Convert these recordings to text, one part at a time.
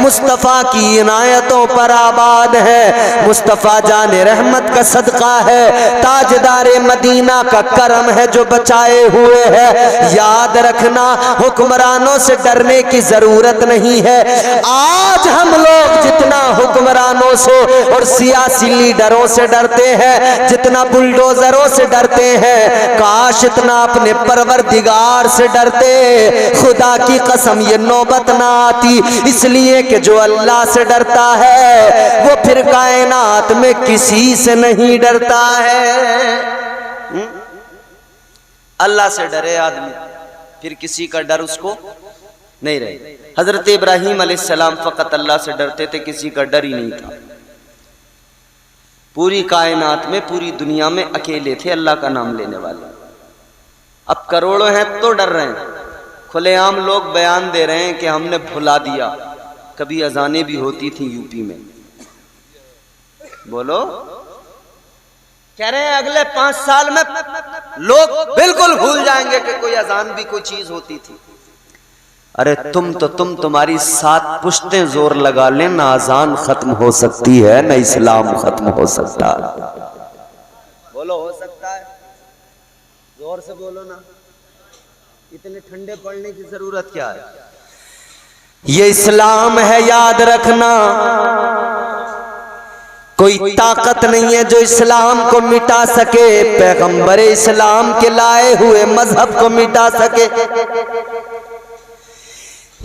मुस्तफ़ा की इनायतों पर आबाद है, मुस्तफ़ा जाने रहमत का सदका है, ताजदारे मदीना का करम है जो बचाए हुए है। याद रखना, हुक्मरानों से डरने की जरूरत नहीं है। आज हम लोग जितना हुक्मरानों से और सियासी लीडरों से डरते हैं, जितना बुलडोजरों से डरते हैं, काश इतना अपने परवरदिगार से डरते। खुदा की कसम ये नौबत ना आती, इसलिए कि जो अल्लाह से डरता है वो फिर कायनात में किसी से नहीं डरता है। अल्लाह से डरे आदमी, फिर किसी का डर उसको नहीं रहे। हजरत इब्राहीम अलैहिस्सलाम फकत अल्लाह से डरते थे, किसी का डर ही नहीं था। पूरी कायनात में, पूरी दुनिया में अकेले थे अल्लाह का नाम लेने वाले। अब करोड़ों हैं तो डर रहे हैं। खुलेआम लोग बयान दे रहे हैं कि हमने भुला दिया, कभी अजानें भी होती थी यूपी में। बोलो, कह रहे हैं अगले 5 साल में लोग बिल्कुल भूल जाएंगे कि कोई अजान भी कोई चीज होती थी। अरे तुम्हारी 7 पुश्तें जोर लगा लें ना अजान खत्म हो सकती है, ना इस्लाम खत्म हो सकता। बोलो, हो सकता है? जोर से बोलो ना, इतने ठंडे पड़ने की जरूरत क्या है? ये इस्लाम है, याद रखना। कोई ताकत नहीं है जो इस्लाम को मिटा सके, पैगंबर इस्लाम के लाए हुए मजहब को मिटा सके।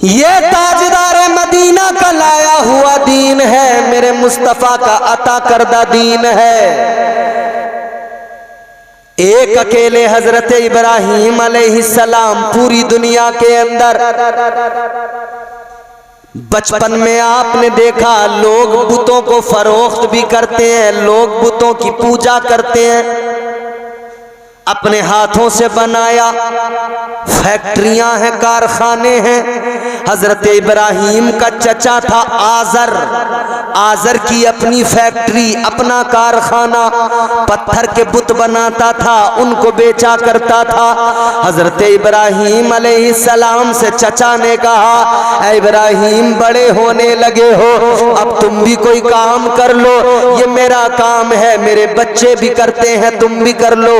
ये ताजदार मदीना का लाया हुआ दीन है, मेरे मुस्तफा का अता करदा दीन है। एक अकेले हजरत इब्राहीम अलैहिस्सलाम पूरी दुनिया के अंदर, बचपन में आपने देखा लोग बुतों को फरोख्त भी करते हैं, लोग बुतों की पूजा करते हैं। अपने हाथों से बनाया, फैक्ट्रियां हैं, कारखाने हैं। हजरत इब्राहीम का चचा था आजर, आजर की अपनी फैक्ट्री, अपना कारखाना, पत्थर के बुत बनाता था, उनको बेचा करता था। हजरत इब्राहीम अलैहिस्सलाम से चचा ने कहा, इब्राहीम बड़े होने लगे हो, अब तुम भी कोई काम कर लो, ये मेरा काम है, मेरे बच्चे भी करते हैं, तुम भी कर लो।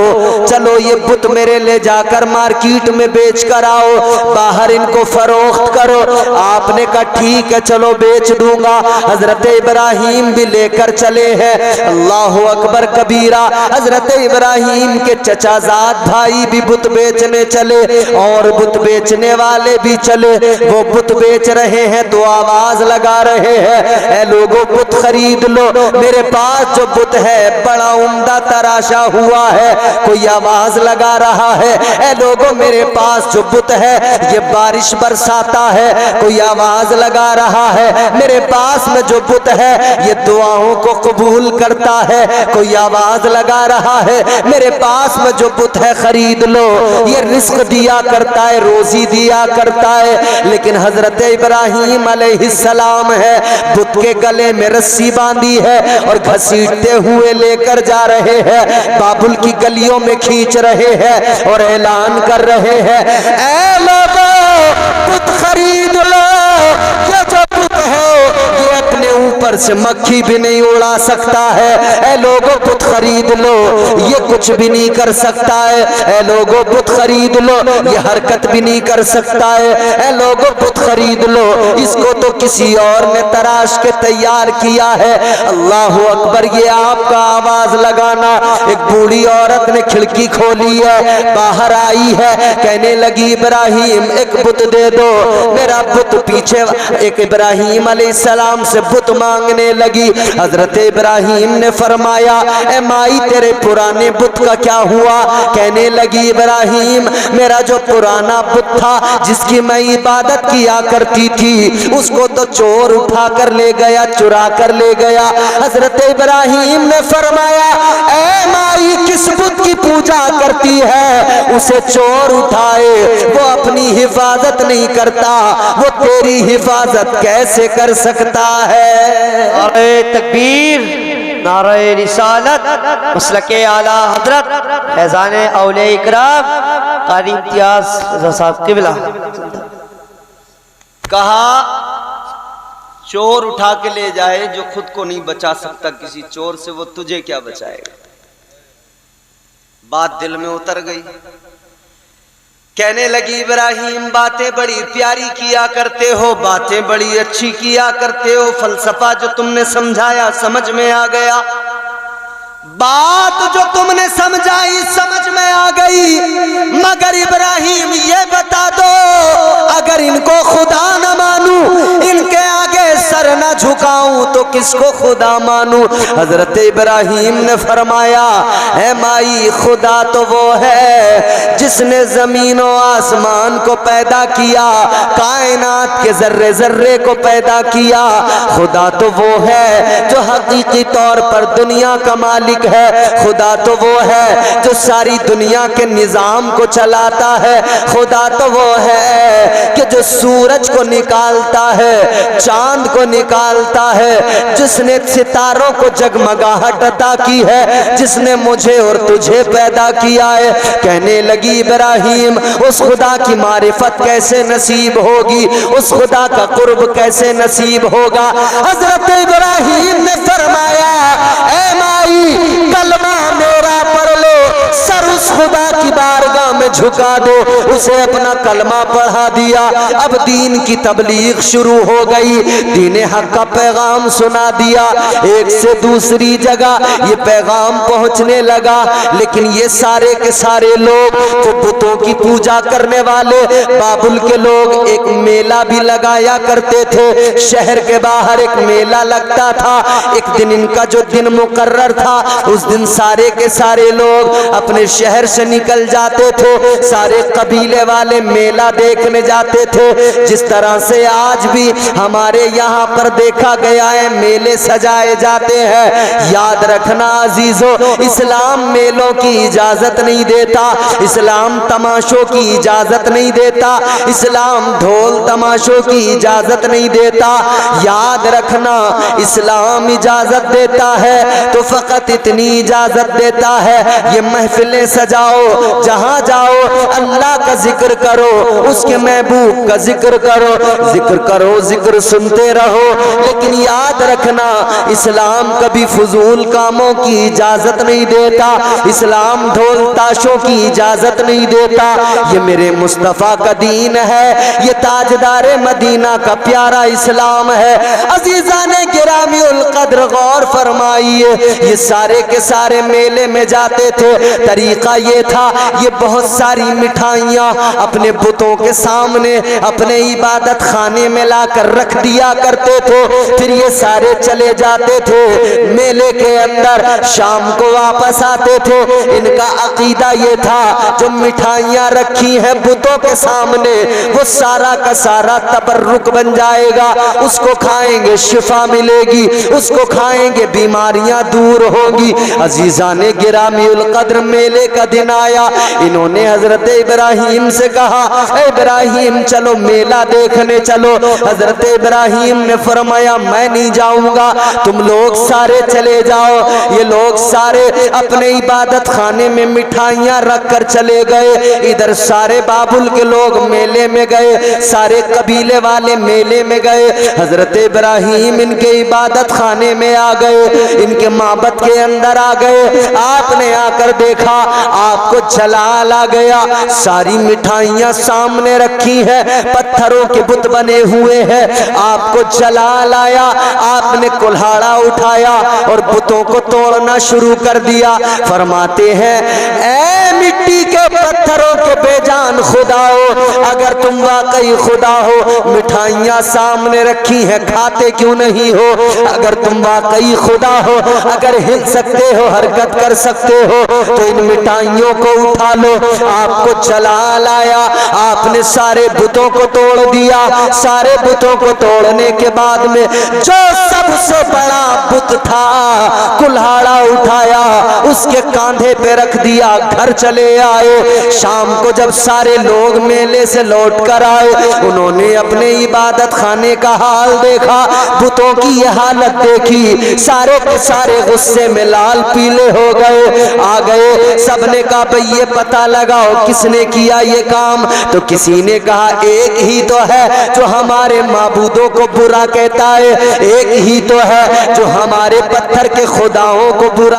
चलो ये बुत मेरे ले जाकर मार्केट में बेच कर आओ, बाहर इनको फरोख्त करो। आपने कहा ठीक है, चलो बेच दूंगा। हजरत इब्राहीम भी लेकर चले हैं। अल्लाहु अकबर कबीरा। हजरत इब्राहीम के चचाजाद भाई भी बुत बेचने चले और बुत बेचने वाले भी चले। वो बुत बेच रहे हैं तो आवाज लगा रहे हैं, ऐ लोगों बुत खरीद लो, मेरे पास जो बुत है बड़ा उम्दा तराशा हुआ है। कोई आवाज लगा रहा है, ऐ लोगों मेरे पास जो बुत है ये बारिश बरसाता है। कोई आवाज लगा रहा है, मेरे पास में जो बुत है ये दुआओं को कबूल करता है। कोई आवाज लगा रहा है, मेरे पास में जो बुत है खरीद लो, ये रिस्क दिया करता है, रोजी दिया करता है। लेकिन हजरत इब्राहीम अलैहिस्सलाम है, बुत के गले में रस्सी बांधी है और घसीटते हुए लेकर जा रहे हैं, बाबुल की गलियों में खींच रहे हैं और ऐलान कर रहे हैं, ऐ लोगों बुत खरीद लो, ये जो बुत है ये अपने ऊपर से मक्खी भी नहीं उड़ा सकता है। ऐ लोगों बुत खरीद लो, ये कुछ भी नहीं कर सकता है। ऐ लोगों बुत खरीद लो, ये हरकत भी नहीं कर सकता है। ऐ लोगों बुत खरीद लो, इसको तो किसी और ने तराश के तैयार किया है। अल्लाहु अकबर। ये आपका आवाज लगाना। एक बूढ़ी औरत ने खिड़की खोली है, बाहर आई है, कहने लगी इब्राहीम एक बुत दे दो, मेरा बुत पीछे। एक इब्राहीम अलैहिस्सलाम से बुत मांगने लगी। हजरत इब्राहीम ने फरमाया, ए माई तेरे पुराने बुत का क्या हुआ? कहने लगी इब्राहीम मेरा जो पुराना बुत था जिसकी मैं इबादत किया करती थी उसको तो चोर उठा कर ले गया, चुरा कर ले गया। हजरत इब्राहीम ने फरमाया, ए माई किस बुत की पूजा करती है? उसे चोर उठाए, वो अपनी हिफाजत नहीं करता, वो तेरी हिफाजत कैसे कर सकता है? नारे तकबीर, नारे रिसालत, मसलके आला हजरत फैजान औलिया इकराम कारी इम्तियाज रज़ा साहब क़िबला। कहा चोर उठा के ले जाए जो खुद को नहीं बचा सकता किसी चोर से, वो तुझे क्या बचाएगा। बात दिल में उतर गई। कहने लगी इब्राहिम बातें बड़ी प्यारी किया करते हो, बातें बड़ी अच्छी किया करते हो, फलसफा जो तुमने समझाया समझ में आ गया, बात जो तुमने समझाई समझ में आ गई, मगर इब्राहिम ये बता दो अगर इनको खुदा न मानूं, इनके आगे सर न झुकाऊं तो किसको खुदा मानूं। हजरत इब्राहिम ने फरमाया है माई खुदा तो वो है जिसने जमीन और आसमान को पैदा किया, कायनात के जर्रे जर्रे को पैदा किया। खुदा तो वो है जो हकीकी तौर पर दुनिया का मालिक है। खुदा तो वो है जो सारी दुनिया के निजाम को चलाता है। खुदा तो वो है कि जो सूरज को निकालता है, चांद को निकालता है, जिसने सितारों को जगमगाहट अता की है, जिसने मुझे और तुझे पैदा किया है। कहने लगी इब्राहिम उस खुदा की मारिफत कैसे नसीब होगी, उस खुदा का कुर्ब कैसे नसीब होगा। हजरत इब्राहिम ने फरमाया ऐ माई कलमा मेरा पढ़ लो, सर उस खुदा की बारगाह में झुका दो। उसे अपना कलमा पढ़ा दिया। अब दीन की तबलीग शुरू हो गई, दीन हक का पैगाम सुना दिया। एक से दूसरी जगह ये पैगाम पहुंचने लगा। लेकिन ये सारे के सारे लोग जो बुतों की पूजा करने वाले बाबुल के लोग एक मेला भी लगाया करते थे। शहर के बाहर एक मेला लगता था। एक दिन इनका जो दिन मुकर्रर था उस दिन सारे के सारे लोग अपने शहर से निकल जाते थे। सारे कबीले वाले मेला देखने जाते थे। जिस तरह से आज भी हमारे यहाँ पर देखा गया है मेले सजाए जाते हैं। याद रखना अजीजों, इस्लाम मेलों की इजाजत नहीं देता, इस्लाम तमाशों की इजाजत नहीं देता, इस्लाम ढोल तमाशों की इजाजत नहीं देता। याद रखना इस्लाम इजाजत देता है तो फकत इतनी इजाजत देता है ये महफिलें सजाओ, जहां जाओ अल्लाह का जिक्र करो, उसके महबूब का जिक्र करो, जिक्र करो, जिक्र सुनते रहो। लेकिन याद रखना इस्लाम कभी फजूल कामों की इजाजत नहीं देता, इस्लाम ढोल ताशों की इजाजत नहीं देता। ये मेरे मुस्तफ़ा का दीन है, ये ताजदार मदीना का प्यारा इस्लाम है। अजीज़ाने गिरामी उल कद्र गौर फरमाइए, ये सारे के सारे मेले में जाते थे। तरीका ये था, ये बहुत सारी मिठाइयाँ अपने बुतों के सामने अपने इबादत खाने में लाकर रख दिया करते थे। फिर ये सारे चले जाते थे मेले के अंदर, शाम को वापस आते थे। इनका अकीदा ये था जो मिठाइयाँ रखी हैं बुतों के सामने वो सारा का सारा तबर्रुक बन जाएगा, उसको खाएंगे शिफा मिलेगी, उसको खाएंगे बीमारियां दूर होंगी। अजीज़ाने गिरामी उल कद्र मेले का दिन आया। इन्होंने हजरत इब्राहिम से कहा इब्राहिम चलो मेला देखने चलो। हजरत इब्राहिम ने फरमाया मैं नहीं जाऊंगा, तुम लोग सारे चले जाओ। ये लोग सारे अपने इबादत खाने में मिठाइयां रख कर चले गए। इधर सारे बाबुल के लोग मेले में गए, सारे कबीले वाले मेले में गए। हजरत इब्राहिम इनके इबादत खाने में आ गए, इनके माबद के अंदर आ गए। आपने आकर देखा, आपको जलाल आ गया। सारी मिठाइयां सामने रखी है, पत्थरों के बुत बने हुए हैं। आपको जलाल आया, आपने कुल्हाड़ा उठाया और बुतों को तोड़ना शुरू कर दिया। फरमाते हैं ऐ मिट्टी के पत्थरों के बेजान खुदा हो, अगर तुम वाकई खुदा हो, मिठाइयां सामने रखी हैं, खाते क्यों नहीं हो? अगर तुम वाकई खुदा हो, अगर हिल सकते हो, हरकत कर सकते हो, तो इन मिठाइयों को उठा लो। आपको जलाल आया, आपने सारे बुतों को तोड़ दिया। सारे बुतों को तोड़ने के बाद में जो सब सबसे बड़ा बुत था, कुल्हाड़ा उठाया, उसके कांधे पे रख दिया, घर चले आए। शाम को जब सारे लोग मेले से लौट कर आए, उन्होंने अपने इबादत खाने का हाल देखा, बुतों की यह हालत देखी, सारे के सारे गुस्से में लाल पीले हो गए, आ गए। सबने कहा भाई ये पता लगाओ किसने किया ये काम। तो किसी ने कहा एक ही तो है जो हमारे माबूदों को बुरा कहता है, एक ही तो है जो हमारे पत्थर के खुदाओं को बुरा